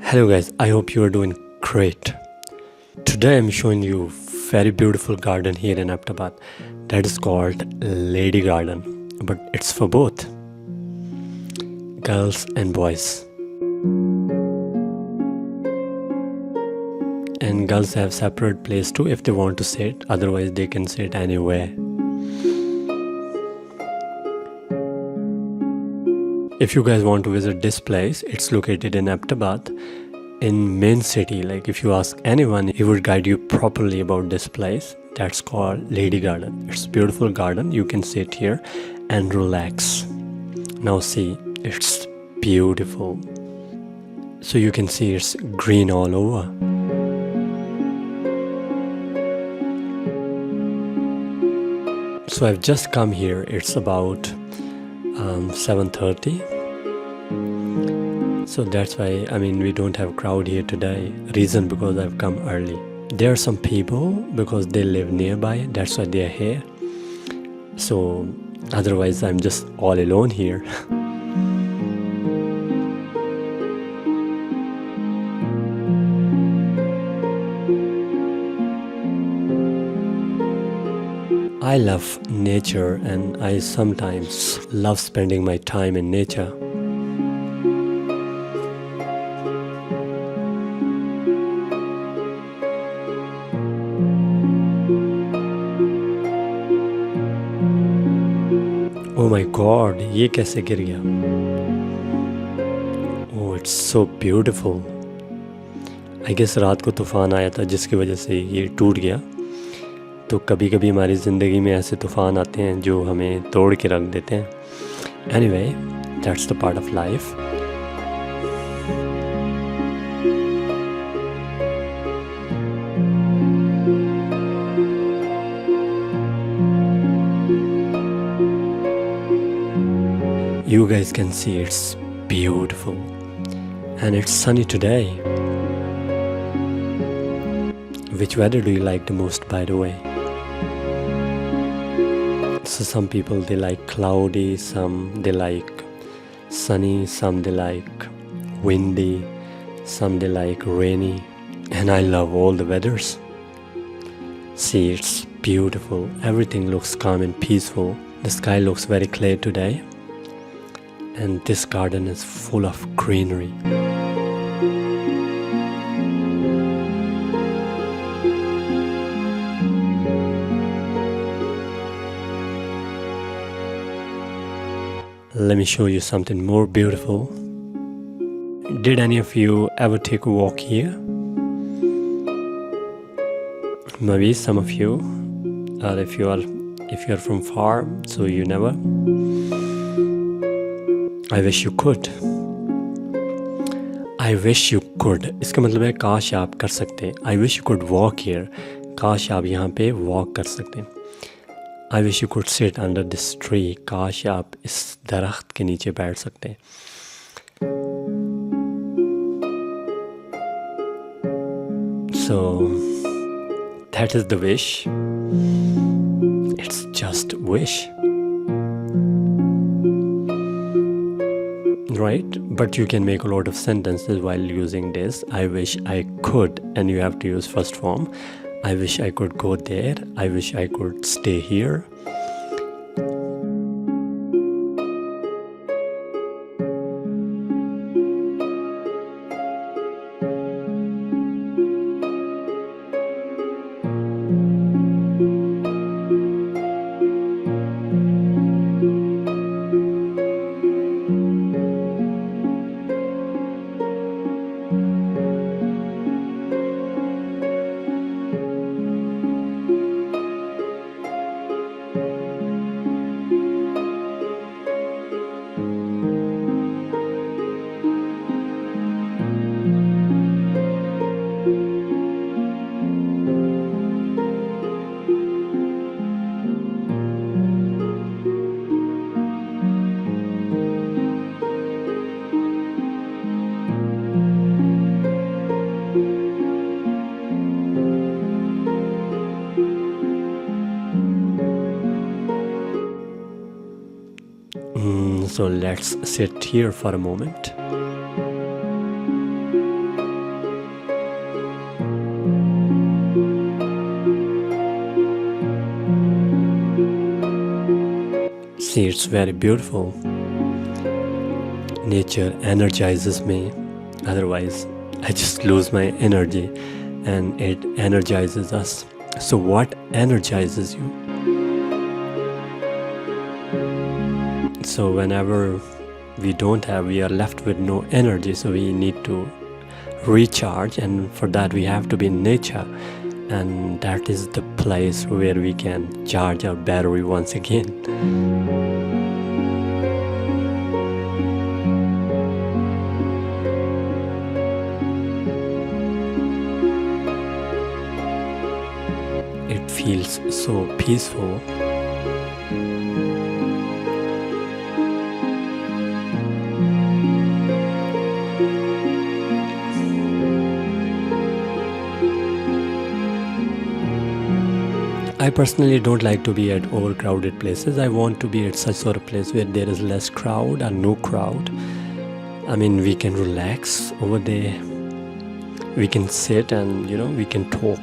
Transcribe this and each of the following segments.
Hello guys, I hope you are doing great. Today I'm showing you very beautiful garden here in Ahmedabad that is called Lady Garden, but it's for both girls and boys. And girls have separate place too if they want to sit, otherwise they can sit anywhere. If you guys want to visit this place, it's located in Ahmedabad in main city. Like if you ask anyone, he would guide you properly about this place. That's called Lady Garden. It's a beautiful garden. You can sit here and relax. Now see, it's beautiful. So you can see it's green all over. So I've just come here. It's about 7:30. So that's why, we don't have crowd here today. Reason because I've come early. There are some people because they live nearby. That's why they are here. So otherwise I'm just all alone here. I love nature and I sometimes love spending my time in nature. Oh my god, ये कैसे गिर गया? Oh, it's so beautiful. I guess रात को तूफान आया था जिसकी वजह से ये टूट गया. तो कभी कभी हमारी ज़िंदगी में ऐसे तूफ़ान आते हैं जो हमें तोड़ के रख देते हैं. Anyway, that's the part of life. You guys can see it's beautiful and it's sunny today. Which weather do you like the most, by the way? So some people they like cloudy, some they like sunny, some they like windy, some they like rainy, and I love all the weathers. See, it's beautiful. Everything looks calm and peaceful. The sky looks very clear today. And this garden is full of greenery. Let me show you something more beautiful. Did any of you ever take a walk here? Maybe some of you, or if you are from far, so you never. I wish you could. I wish you could. इसका मतलब है काश आप कर सकते. I wish you could walk here. काश आप यहाँ पे walk कर सकते. I wish you could sit under this tree. काश आप इस दरख्त के नीचे बैठ सकते. So that is the wish. It's just wish. Right? But you can make a lot of sentences while using this. I wish I could, and you have to use first form. I wish I could go there. I wish I could stay here. So let's sit here for a moment. See, it's very beautiful. Nature energizes me, otherwise I just lose my energy, and it energizes us. So what energizes you? So whenever we are left with no energy, so we need to recharge, and for that we have to be in nature, and that is the place where we can charge our battery once again. It feels so peaceful. I personally don't like to be at overcrowded places. I want to be at such sort of place where there is less crowd or no crowd. I mean, we can relax over there. We can sit and, we can talk.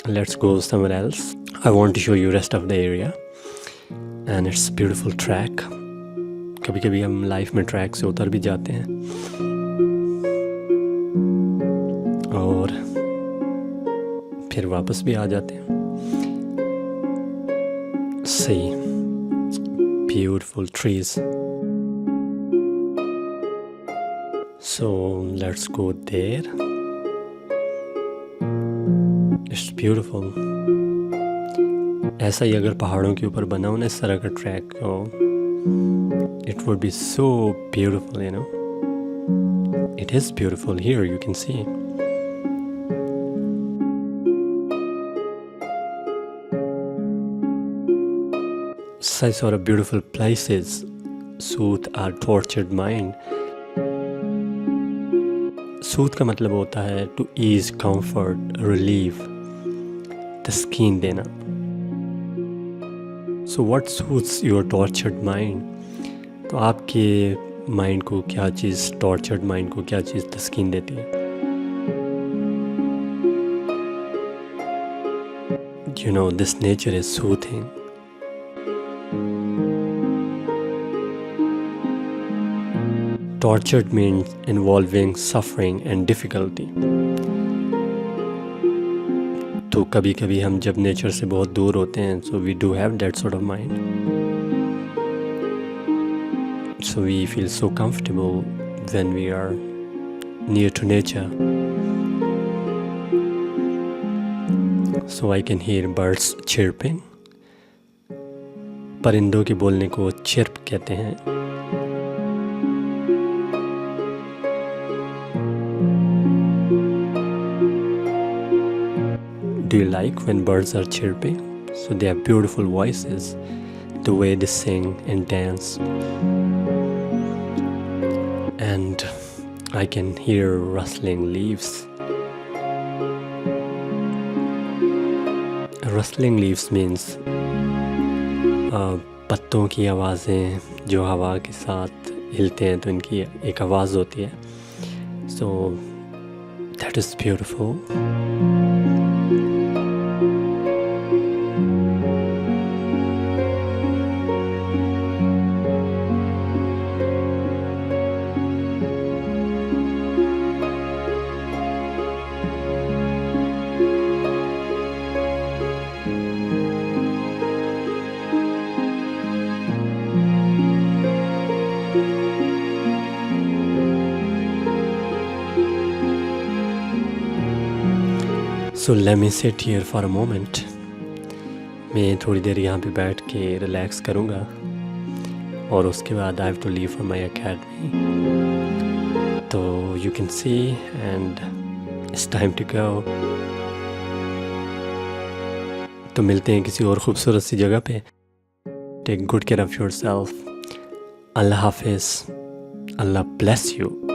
Let's go somewhere else. I want to show you rest of the area, and it's a beautiful track. कभी कभी हम life में track से उतर भी जाते हैं और फिर वापस भी आ जाते हैं. See, beautiful trees. So let's go there. It's beautiful. ऐसा ही अगर पहाड़ों के ऊपर बना हो ना इस तरह का ट्रैक हो, it would be so beautiful, It is beautiful here, you can see. Such sort of beautiful places soothe our tortured mind. Soothe का मतलब होता है to ease, comfort, relieve, तस्कीन देना. So what soothes your tortured mind? तो आपके mind को क्या चीज़, tortured mind को क्या चीज़ तस्कीन देती है? This nature is soothing. Tortured means involving suffering and difficulty. तो कभी कभी हम जब नेचर से बहुत दूर होते हैं, so we do have that sort of mind. So we feel so comfortable when we are near to nature. So I can hear birds chirping. परिंदों के बोलने को chirp कहते हैं. Do you like when birds are chirping? So they have beautiful voices, the way they sing and dance. And I can hear rustling leaves. Rustling leaves means पत्तों की आवाज़ें जो हवा के साथ हिलते हैं तो इनकी एक आवाज़ होती है. So that is beautiful. So let me sit here for a moment. मैं थोड़ी देर यहाँ पे बैठ के रिलैक्स करूँगा और उसके बाद I have to leave for my academy. तो you can see and it's time to go. तो मिलते हैं किसी और खूबसूरत सी जगह पे. Take good care of yourself. Allah Hafiz. Allah bless you.